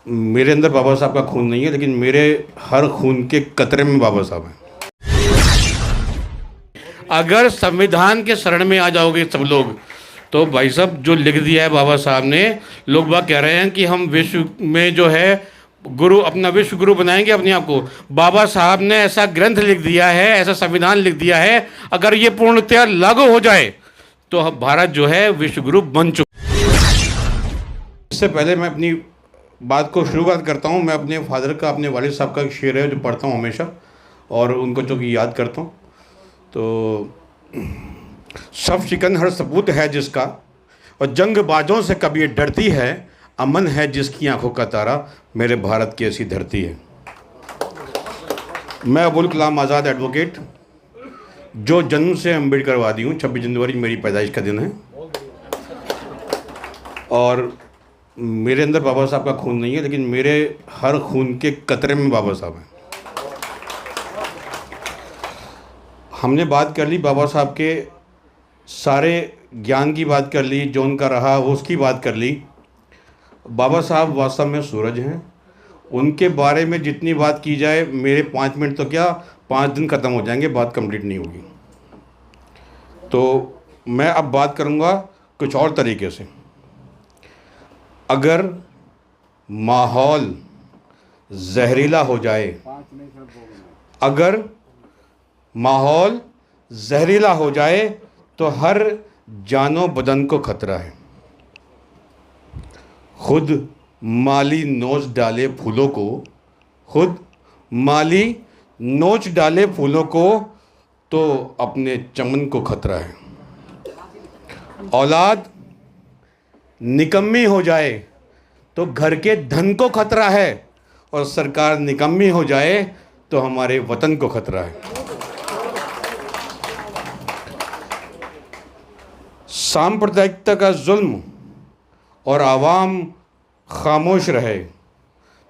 मेरे अंदर बाबा साहब का खून नहीं है, लेकिन मेरे हर खून के कतरे में बाबा साहब हैं। अगर संविधान के शरण में आ जाओगे सब लोग, तो भाई साहब जो लिख दिया है बाबा साहब ने, लोग बात कह रहे हैं कि हम विश्व में जो है गुरु, अपना विश्व गुरु बनाएंगे अपने आप को। बाबा साहब ने ऐसा ग्रंथ लिख दिया है, ऐसा संविधान लिख दिया है, अगर ये पूर्णतया लागू हो जाए तो अब भारत जो है विश्व गुरु बन चुका। इससे पहले मैं अपनी बात को शुरुआत करता हूँ। मैं अपने फादर का, अपने वालिद साहब का एक शेर है जो पढ़ता हूँ हमेशा, और उनको जो कि याद करता हूँ। तो सब शिकन हर सबूत है जिसका, और जंग बाजों से कभी ये डरती है, अमन है जिसकी आंखों का तारा, मेरे भारत की ऐसी धरती है। मैं अबुल कलाम आज़ाद एडवोकेट, जो जन्म से अम्बेडकरवादी हूँ। 26 जनवरी मेरी पैदाइश का दिन है, और मेरे अंदर बाबा साहब का खून नहीं है, लेकिन मेरे हर खून के कतरे में बाबा साहब हैं। हमने बात कर ली बाबा साहब के सारे ज्ञान की, बात कर ली, जो उनका रहा वो उसकी बात कर ली। बाबा साहब वास्तव में सूरज हैं। उनके बारे में जितनी बात की जाए, मेरे 5 मिनट तो क्या 5 दिन ख़त्म हो जाएंगे, बात कंप्लीट नहीं होगी। तो मैं अब बात करूँगा कुछ और तरीके से। अगर माहौल जहरीला हो जाए, अगर माहौल जहरीला हो जाए तो हर जानो बदन को खतरा है। खुद माली नोच डाले फूलों को, खुद माली नोच डाले फूलों को, तो अपने चमन को खतरा है। औलाद निकम्मी हो जाए तो घर के धन को खतरा है, और सरकार निकम्मी हो जाए तो हमारे वतन को खतरा है। सांप्रदायिकता का जुल्म और आवाम खामोश रहे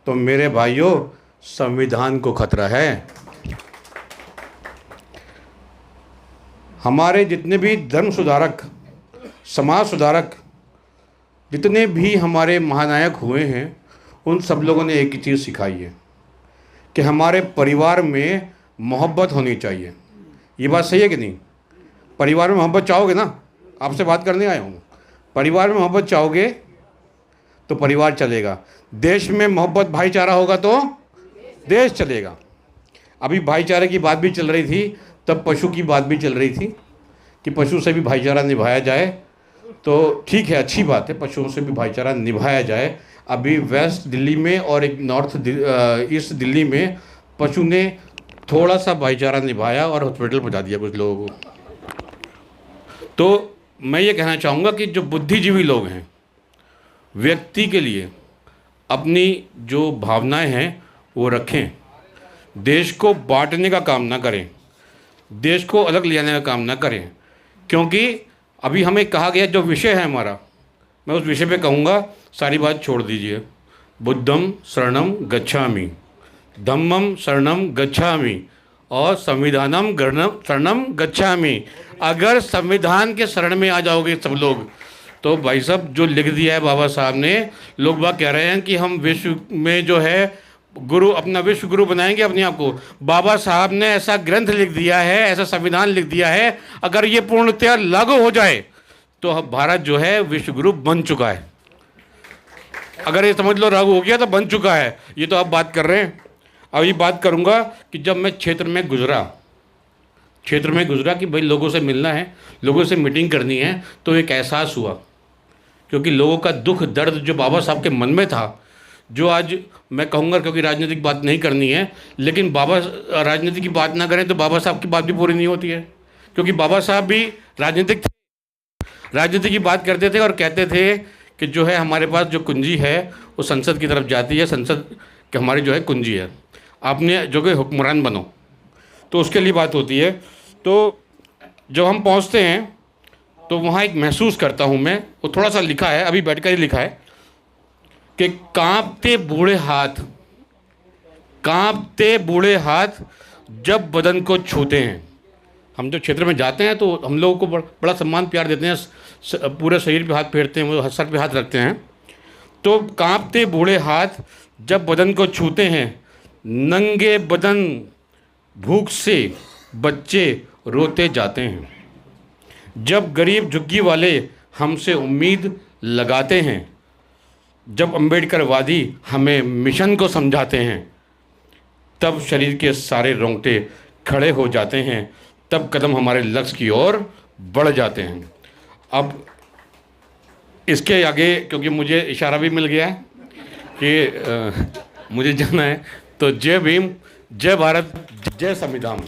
तो मेरे भाइयों संविधान को खतरा है। हमारे जितने भी धर्म सुधारक, समाज सुधारक, जितने भी हमारे महानायक हुए हैं, उन सब लोगों ने एक ही चीज़ सिखाई है कि हमारे परिवार में मोहब्बत होनी चाहिए। ये बात सही है कि नहीं? परिवार में मोहब्बत चाहोगे ना? आपसे बात करने आया हूँ। परिवार में मोहब्बत चाहोगे तो परिवार चलेगा। देश में मोहब्बत भाईचारा होगा तो देश चलेगा। अभी भाईचारे की बात भी चल रही थी, तब पशु की बात भी चल रही थी कि पशु से भी भाईचारा निभाया जाए, तो ठीक है, अच्छी बात है, पशुओं से भी भाईचारा निभाया जाए। अभी वेस्ट दिल्ली में और एक ईस्ट दिल्ली में पशु ने थोड़ा सा भाईचारा निभाया और हॉस्पिटल पहुंचा दिया कुछ लोगों को। तो मैं ये कहना चाहूँगा कि जो बुद्धिजीवी लोग हैं, व्यक्ति के लिए अपनी जो भावनाएं हैं वो रखें। देश को बांटने का काम ना करें, देश को अलग ले जाने का काम ना करें, क्योंकि अभी हमें कहा गया जो विषय है हमारा, मैं उस विषय पे कहूँगा, सारी बात छोड़ दीजिए। बुद्धम शरणम गच्छामि, धम्मम शरणम गच्छामि, और संविधानम शरणम गच्छामि। अगर संविधान के शरण में आ जाओगे सब लोग, तो भाई साहब जो लिख दिया है बाबा साहब ने, लोग बात कह रहे हैं कि हम विश्व में जो है गुरु, अपना विश्व गुरु बनाएंगे अपने आप को। बाबा साहब ने ऐसा ग्रंथ लिख दिया है, ऐसा संविधान लिख दिया है, अगर ये पूर्णतया लागू हो जाए तो अब भारत जो है विश्व गुरु बन चुका है। अगर ये समझ लो लागू हो गया तो बन चुका है। ये तो आप बात कर रहे हैं। अभी बात करूंगा कि जब मैं क्षेत्र में गुजरा कि भाई लोगों से मिलना है, लोगों से मीटिंग करनी है, तो एक एहसास हुआ, क्योंकि लोगों का दुख दर्द जो बाबा साहब के मन में था, जो आज मैं कहूँगा, क्योंकि राजनीतिक बात नहीं करनी है, लेकिन बाबा राजनीति की बात ना करें तो बाबा साहब की बात भी पूरी नहीं होती है, क्योंकि बाबा साहब भी राजनीतिक थे, राजनीति की बात करते थे और कहते थे कि जो है हमारे पास जो कुंजी है वो संसद की तरफ जाती है, संसद की हमारी जो है कुंजी है, आपने जो कि हुक्मरान बनो, तो उसके लिए बात होती है। तो जब हम पहुंचते हैं तो वहाँ एक महसूस करता हूँ मैं, वो थोड़ा सा लिखा है, अभी बैठकर ही लिखा है कि कांपते बूढ़े हाथ जब बदन को छूते हैं। हम जब क्षेत्र में जाते हैं तो हम लोगों को बड़ा सम्मान प्यार देते हैं, पूरे शरीर पे हाथ फेरते हैं, वो सर पे हाथ रखते हैं। तो कांपते बूढ़े हाथ जब बदन को छूते हैं, नंगे बदन भूख से बच्चे रोते जाते हैं। जब गरीब झुग्गी वाले हमसे उम्मीद लगाते हैं, जब अम्बेडकरवादी हमें मिशन को समझाते हैं, तब शरीर के सारे रोंगटे खड़े हो जाते हैं, तब कदम हमारे लक्ष्य की ओर बढ़ जाते हैं। अब इसके आगे, क्योंकि मुझे इशारा भी मिल गया है कि मुझे जाना है, तो जय भीम, जय भारत, जय संविधान।